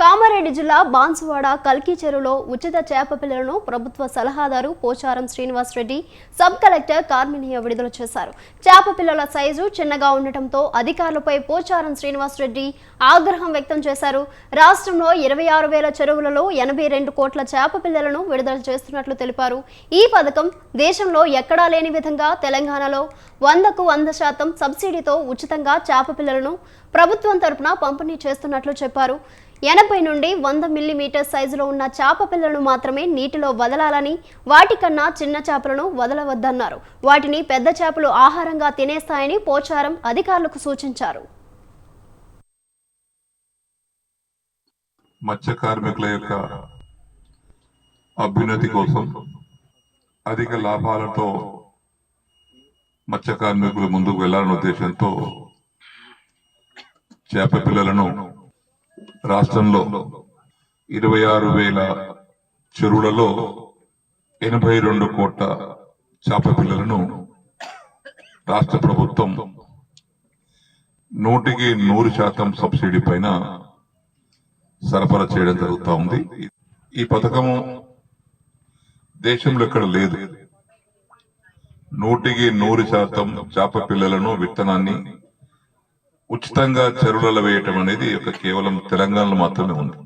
కామారెడ్డి జిల్లా బాన్సువాడ కల్కి చెరువులో ఉచిత చేప పిల్లలను ప్రభుత్వ సలహాదారు పోచారం శ్రీనివాస్ రెడ్డి సబ్ కలెక్టర్ కార్మినియా విడుదల చేశారు. చేప పిల్లల సైజు చిన్నగా ఉండటంతో అధికారులపై పోచారం శ్రీనివాస్ రెడ్డి ఆగ్రహం వ్యక్తం చేశారు. రాష్ట్రంలో 26,000 చెరువులలో 82 కోట్ల చేప పిల్లలను విడుదల చేస్తున్నట్లు తెలిపారు. ఈ పథకం దేశంలో ఎక్కడా లేని విధంగా తెలంగాణలో 100కు 100% సబ్సిడీతో ఉచితంగా చేప పిల్లలను ప్రభుత్వం తరపున పంపిణీ చేస్తున్నట్లు చెప్పారు. 80 నుండి 100 మిల్లీమీటర్ సైజులో ఉన్న చేప పిల్లలను మాత్రమే నీటిలో వదలాలని, వాటికన్నా చిన్న చేపలను వదలవద్దన్నారు. వాటిని పెద్ద చేపలు ఆహారంగా తినేస్తాయని పోచారం అధికారులకు సూచించారు. మత్స్య కార్మికుల యొక్క అభ్యున్నతి కోసం అధిక లాభాలతో మత్స్య కార్మికులు ముందుకు వెళ్లాలనే ఉద్దేశంతో చేప పిల్లలను రాష్ట్రంలో 26,000 చెరువులలో 82 కోట్ల చేప పిల్లలను రాష్ట్ర ప్రభుత్వం 100కి 100% సబ్సిడీ పైన సరఫరా చేయడం జరుగుతూ ఉంది. ఈ పథకము దేశంలో ఎక్కడ లేదు. 100కి 100% చేప పిల్లలను విత్తనాన్ని ఉచితంగా చెరువులలో వేయటం అనేది కేవలం తెలంగాణలో మాత్రమే ఉంది.